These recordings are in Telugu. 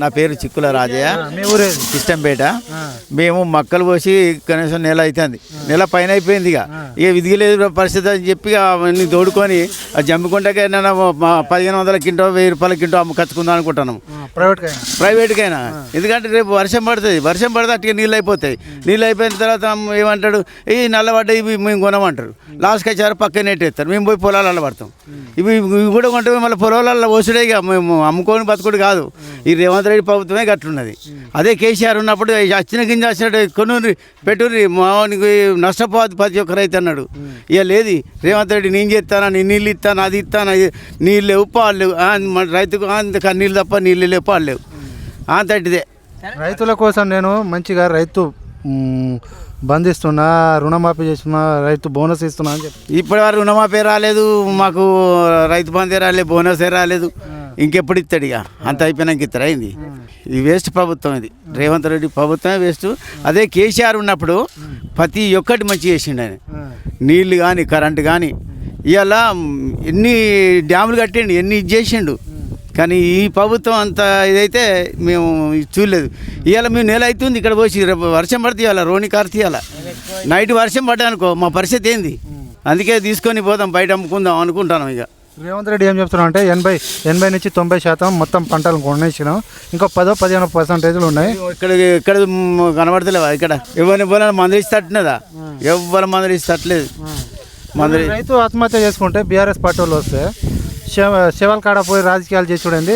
నా పేరు చిక్కుల రాజయ్య. మీ ఊరే? ఇష్టంపేట. మేము మక్కలు పోసి కనీసం నెల అవుతుంది, నెల పైన అయిపోయింది. ఇక విధిలేదు పరిస్థితి అని చెప్పి అవన్నీ తోడుకొని జమ్మికుంటకైనా 1500 కింటో 1000 రూపాయల కింటో అమ్మకచ్చుకుందాం అనుకుంటున్నాం, ప్రైవేట్కైనా. ఎందుకంటే రేపు వర్షం పడుతుంది, వర్షం పడితే అట్టుగా నీళ్ళు అయిపోతాయి. నీళ్ళు అయిపోయిన తర్వాత ఏమంటాడు, ఈ నల్లబడ్డ ఇవి మేము కొనమంటారు. లాస్ట్కి వచ్చారు పక్కన నెట్టేస్తారు, మేము పోయి పొలాలలో పడతాం. ఇవి కూడా కొంటే మళ్ళీ పొలాలలో పోసుడే, ఇక మేము అమ్ముకొని బతుకుడు కాదు. ఈ రేవంత్ రెడ్డి ప్రభుత్వమే గట్లున్నది. అదే కేసీఆర్ ఉన్నప్పుడు వచ్చిన గింజ వచ్చినట్టు కొనుర్రి పెట్టుర్రి, మావానికి నష్టపోదు ప్రతి ఒక్క రైతు అన్నాడు. ఇక లేదు, రేవంత్ రెడ్డి నేను చేస్తాను, నేను నీళ్ళు ఇస్తాను, అది ఇస్తాను, నీళ్ళు లేవు పాలు లేవు. రైతుకు అంత నీళ్ళు తప్ప నీళ్ళు లేవు పాలు లేవు, అంతటిదే. రైతుల కోసం నేను మంచిగా రైతు బంధిస్తున్నా, రుణమాఫీ చేస్తున్నా, రైతు బోనస్ ఇస్తున్నా అని చెప్పి ఇప్పటి వరకు రుణమాఫీ రాలేదు, మాకు రైతు బంధే రాలేదు, బోనసే రాలేదు. ఇంకెప్పుడు ఇస్తాడు? ఇక అంత అయిపోయినాక ఇస్తాడు. అయింది. ఇది వేస్ట్ ప్రభుత్వం, ఇది రేవంత్ రెడ్డి ప్రభుత్వమే వేస్ట్. అదే కేసీఆర్ ఉన్నప్పుడు ప్రతి ఒక్కటి మంచి చేసిండు ఆయన. నీళ్ళు కానీ కరెంటు కానీ ఇవాళ ఎన్ని డ్యాములు కట్టిండు, ఎన్ని ఇది చేసిండు. కానీ ఈ ప్రభుత్వం అంత ఇదైతే మేము చూడలేదు. ఇవాళ మేము నెల అవుతుంది ఇక్కడ పోసి, రేపు వర్షం పడితే ఇవాళ రోని కారు తీయాల, నైట్ వర్షం పడ్డా అనుకో మా పరిస్థితి ఏంది? అందుకే తీసుకొని పోదాం, బయట అమ్ముకుందాం అనుకుంటాను. ఇక రేవంత్ రెడ్డి ఏం చెప్తున్నాం అంటే 80 నుంచి 90% మొత్తం పంటలు కొనేసినాం, ఇంకా 10-15% ఉన్నాయి. ఇక్కడ కనబడతలేవా? ఇక్కడ ఎవరిని పోయినా మందలిస్తట్టున్నదా? ఎవరు మందలిస్తట్లేదు. రైతు ఆత్మహత్య చేసుకుంటే బీఆర్ఎస్ పార్టీ వాళ్ళు వస్తే శివాల కాడ పోయి రాజకీయాలు చేసి చూడండి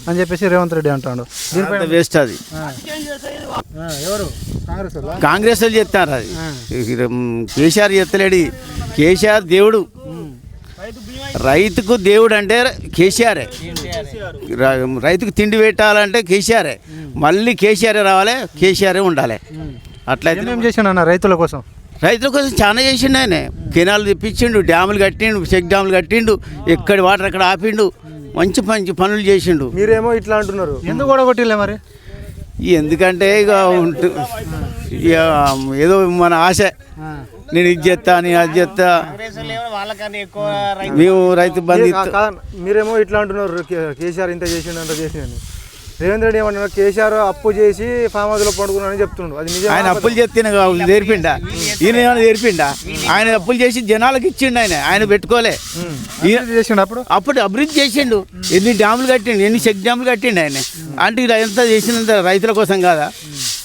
అని చెప్పేసి రేవంత్ రెడ్డి అంటాడు. దీనిపైన వేస్ట్ అది. ఎవరు? కాంగ్రెస్ వాళ్ళు చెప్తారు. అది కేసీఆర్ చెప్తలేడు. కేసీఆర్ దేవుడు, రైతుకు దేవుడు అంటే కేసీఆరే. రైతుకు తిండి పెట్టాలంటే కేసీఆరే. మళ్ళీ కేసీఆరే రావాలి, కేసీఆరే ఉండాలి. అట్లయితే ఏం చేసిండు అన్న రైతుల కోసం? రైతుల కోసం చాలా చేసిండు ఆయన. కెనాలు తెప్పించిండు, డ్యాములు కట్టిండు, చెక్ డ్యాములు కట్టిండు, ఎక్కడి వాటర్ అక్కడ ఆపిండు, మంచి మంచి పనులు చేసిండు. మీరేమో ఇట్లా అంటున్నారు, ఎందుకు కూడా కొట్టిలే మరి? ఎందుకంటే ఇక ఏదో మన ఆశ, నేను ఇది చేస్తా, నేను అది చేస్తా, మేము రైతు బంధు. మీరేమో ఇట్లా అంటున్నారు, కేసీఆర్ ఇంత చేసిండు అంత చేసిండు. రేవంత్ రెడ్డి ఏమంటున్నారు, కేసీఆర్ అప్పు చేసి ఫామ్ హౌస్లో పండుకున్నాడని చెప్తున్నాడు. అది నిజం? ఆయన అప్పులు చేస్తే నేర్పిండా? ఈయన ఏమైనా నేర్పిండా? ఆయన అప్పులు చేసి జనాలకు ఇచ్చిండు. ఆయన పెట్టుకోలే చేసిండు. అప్పుడు అభివృద్ధి చేసిండు. ఎన్ని డ్యాములు కట్టిండు, ఎన్ని చెక్ డ్యాములు కట్టిండు ఆయన. అంటే ఎంత చేసినంత రైతుల కోసం కాదా?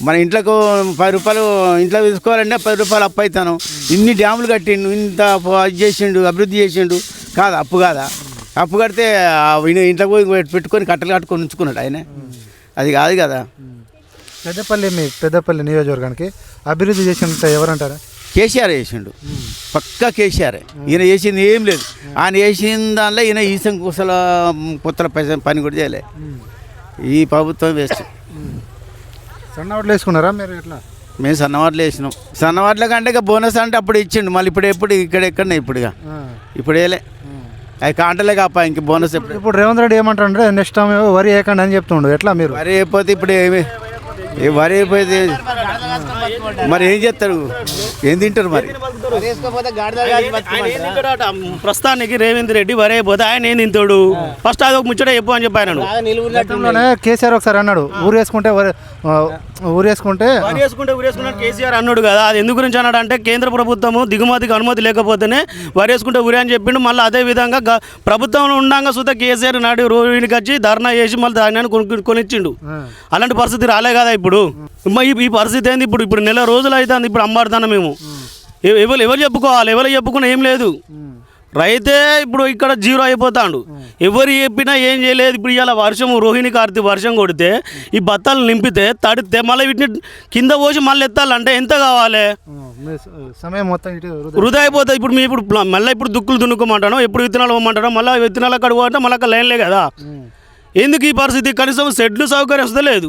మన ఇంట్లోకి 10 రూపాయలు ఇంట్లో తీసుకోవాలంటే 10 రూపాయలు అప్పు అవుతాను. ఇన్ని డ్యాములు కట్టిండు, ఇంత అది చేసిండు, అభివృద్ధి చేసిండు. కాదా? అప్పు కాదా? అప్పు కడితే ఇంట్లో పోయి పెట్టుకొని కట్టలు కట్టుకొని ఉంచుకున్నాడు ఆయన. అది కాదు కదా. పెద్దపల్లి నియోజకవర్గానికి అభివృద్ధి చేసినంత ఎవరంటారా? కేసీఆర్ చేసిండు, పక్కా కేసీఆర్. ఈయన చేసింది ఏం లేదు. ఆయన చేసిన దానిలో ఈయన ఈసం కుసల కొత్తల పని కూడా చేయలే. ఈ ప్రభుత్వం వేస్ట్. సన్నవాట్లు వేసుకున్నారా మీరు? ఎట్లా? మేము సన్నవాట్లు వేసినాం. సన్నవాట్ల కంటే ఇక బోనస్ అంటే అప్పుడు ఇచ్చిండు. మళ్ళీ ఇప్పుడు ఎప్పుడు ఇక్కడ ఇప్పుడుగా ఇప్పుడు వేయలే. అది కాంటలే కాపా, ఇంక బోనస్ ఎప్పుడు. ఇప్పుడు రేవంత్ రెడ్డి ఏమంటాడు, నెక్స్ట్ టైం వరి వేయకండి అని చెప్తుండు. ఎట్లా మీరు? వరి అయిపోతే ఇప్పుడు వరి అయిపోతే మరి ఏం చేస్తారు? ఏం తింటారు మరి? ప్రస్తుతానికి రేవంత్ రెడ్డి వరి అయిపోతే ఆయన ఏం తింటాడు? ఫస్ట్ అది ఒక ముచ్చట చెప్పు అని చెప్పాను. కేసీఆర్ ఒకసారి అన్నాడు, ఊరేసుకుంటే కేసీఆర్ అన్నాడు కదా. అది ఎందుకు గురించి అన్నాడు అంటే, కేంద్ర ప్రభుత్వము దిగుమతికి అనుమతి లేకపోతేనే వరేసుకుంటే ఊరే అని చెప్పిండు. మళ్ళీ అదే విధంగా ప్రభుత్వంలో ఉండగా సుధా కేసీఆర్ నాడు రోడ్డుకి వచ్చి ధర్నా చేసి మళ్ళీ ధాన్యాన్ని కొనిచ్చిండు. అలాంటి పరిస్థితి రాలే కదా ఇప్పుడు. ఈ పరిస్థితి ఏంది? ఇప్పుడు నెల రోజులు అవుతుంది ఇప్పుడు అమ్మాడుతాను మేము. ఎవరు చెప్పుకోవాలి? ఎవరు చెప్పుకున్నా ఏం లేదు. రైతే ఇప్పుడు ఇక్కడ జీరో అయిపోతాడు. ఎవరు చెప్పినా ఏం చేయలేదు. ఇప్పుడు ఇలా వర్షం రోహిణి కార్తీ వర్షం కొడితే ఈ బత్తాలు నింపితే తడితే మళ్ళీ వీటిని కింద పోసి మళ్ళీ ఎత్తాలంటే ఎంత కావాలి? సమయం మొత్తం వృధా అయిపోతుంది. ఇప్పుడు మళ్ళీ ఇప్పుడు దుక్కులు దున్నుకోమంటాను, ఎప్పుడు విత్తనాలు ఇవ్వమంటాను, మళ్ళీ విత్తనాలు అక్కడ పోతే మళ్ళీ అక్కడ లైన్లే కదా. ఎందుకు ఈ పరిస్థితి? కనీసం షెడ్లు సౌకర్యం వస్తే లేదు.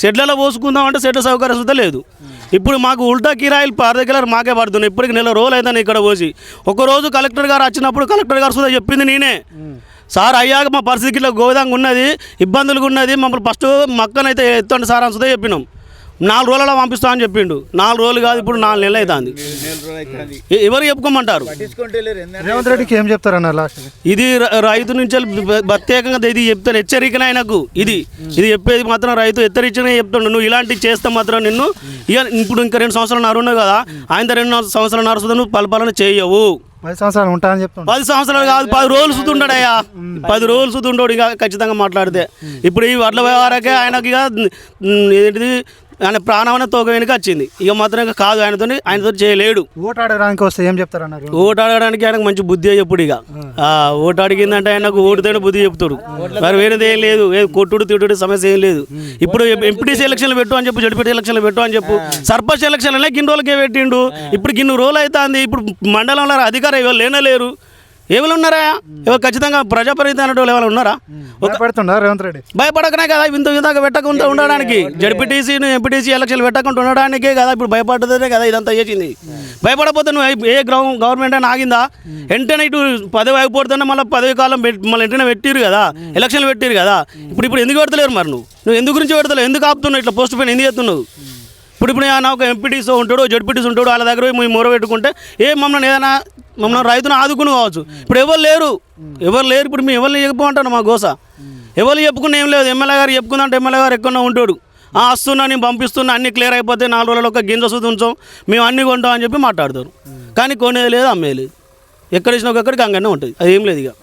షెడ్లలో పోసుకుందామంటే షెడ్ల సౌకర్యం వస్తే లేదు. ఇప్పుడు మాకు ఉల్టా కిరాయిలు 10 కిలోలు మాకే పడుతున్నాయి. ఇప్పటికి నెల రోజులు అవుతాను ఇక్కడ పోసి. ఒకరోజు కలెక్టర్ గారు వచ్చినప్పుడు కలెక్టర్ గారు సుధా చెప్పింది నేనే, సార్ అయ్యాక మా పరిస్థితి ఇట్లా గోవిధంగా ఉన్నది, ఇబ్బందులుగా ఉన్నది, మమ్మల్ని ఫస్ట్ మక్కనైతే ఎత్తండి సార్ అని సుధా చెప్పినాం. 4 రోజులలో పంపిస్తా అని చెప్పిండు. 4 రోజులు కాదు, ఇప్పుడు 4 నెలలు అవుతుంది. ఎవరు చెప్పుకోమంటారు? రేవంత్ రెడ్డికి ఏం చెప్తారన్న లాస్ట్? ఇది రైతు నుంచి ప్రత్యేకంగా ఇది చెప్తాను, హెచ్చరికన ఆయనకు. ఇది చెప్పేది మాత్రం రైతు హెచ్చరించిన చెప్తాడు. నువ్వు ఇలాంటివి చేస్తే మాత్రం నిన్ను ఇప్పుడు ఇంకా 2 సంవత్సరాలు నరున్నావు కదా, ఆయన 2 సంవత్సరాలు నరుస్తుంది, నువ్వు పరిపాలన చేయవు. 10 సంవత్సరాలు ఉంటా అని చెప్తాను. 10 సంవత్సరాలు కాదు, 10 రోజులు సుతుంటాడయ్యా. 10 రోజులు సుతుంటాడు ఇక ఖచ్చితంగా మాట్లాడితే. ఇప్పుడు ఈ వడ్ల వ్యవహారకే ఆయనకి ఇక ఏంటిది, ఆయన ప్రాణమైన తోక వెనుక వచ్చింది. ఇక మాత్రం కాదు, ఆయనతో చేయలేడు. ఓటు ఆడడానికి వస్తే ఏం చెప్తారన్నారు? ఓటు అడగడానికి ఆయనకు మంచి బుద్ధి చెప్పుడు. ఇక ఓటు అడిగిందంటే ఆయనకు ఓటుతోనే బుద్ధి చెప్తాడు. మరి వేరేది ఏం లేదు, కొట్టుడు తిట్టుడు సమస్య ఏం లేదు. ఇప్పుడు ఎంపీటీసీ ఎలక్షన్లు పెట్టు అని చెప్పు, జడ్పీటీ ఎలక్షన్లు పెట్టు అని చెప్పు. సర్పంచ్ ఎలక్షన్లనే గిన్ని రోజులకే పెట్టిండు. ఇప్పుడు గిన్ని రోజులు అవుతుంది. ఇప్పుడు మండలంలో అధికారం ఎవరు లేనలేరు. ఎవరు ఉన్నారా? ఎవరు ఖచ్చితంగా ప్రజాప్రతినిధి అనే వాళ్ళు ఎవరు ఉన్నారా? భయపడుతుండా రేవంత్ రెడ్డి? భయపడకనే కదా ఇంతగా పెట్టకుండా ఉండడానికి, జడ్పీటీసీని ఎంపీటీసీ ఎలక్షన్లు పెట్టకుండా ఉండడానికే కదా ఇప్పుడు భయపడ్డదే కదా ఇదంతా చేసింది. భయపడకపోతే నువ్వు ఏ గవర్నమెంట్ అయినా ఆగిందా? వెంటనే ఇటు పదవి అయిపోతుంటే మళ్ళీ పదవి కాలం మళ్ళీ వెంటనే పెట్టిరు కదా, ఎలక్షన్లు పెట్టిరు కదా. ఇప్పుడు ఎందుకు పెడతలేరు? మరి నువ్వు ఎందుకు గురించి పెడతలేవు? ఎందుకు ఆపుతున్నావు? ఇట్లా పోస్ట్ పైన ఎందుకు చేస్తున్నావు? ఇప్పుడు నా ఒక ఎంపీటీసీ ఉంటాడు, జడ్పీటీసీ ఉంటాడు, వాళ్ళ దగ్గర మేము మొర పెట్టుకుంటే మమ్మల్ని రైతును ఆదుకుని కావచ్చు. ఇప్పుడు ఎవరు లేరు. ఇప్పుడు మేము ఎవరిని చెప్పుకుంటాను మా గోస. ఎవరు చెప్పుకున్నా ఏం లేదు. ఎమ్మెల్యే గారు చెప్పుకుందంటే ఎమ్మెల్యే గారు ఎక్కడో ఉంటాడు. వస్తున్నా, నేను పంపిస్తున్నా, అన్ని క్లియర్ అయిపోతే 4 రోజుల్లో ఒక గింజ సూది ఉంచాం, మేము అన్ని కొంటాం అని చెప్పి మాట్లాడతారు. కానీ కొనేది లేదు, అమ్మేది లేదు. ఎక్కడ ఇచ్చినా ఒక్కడికి అంగనే ఉంటుంది. అది ఏం లేదు ఇక.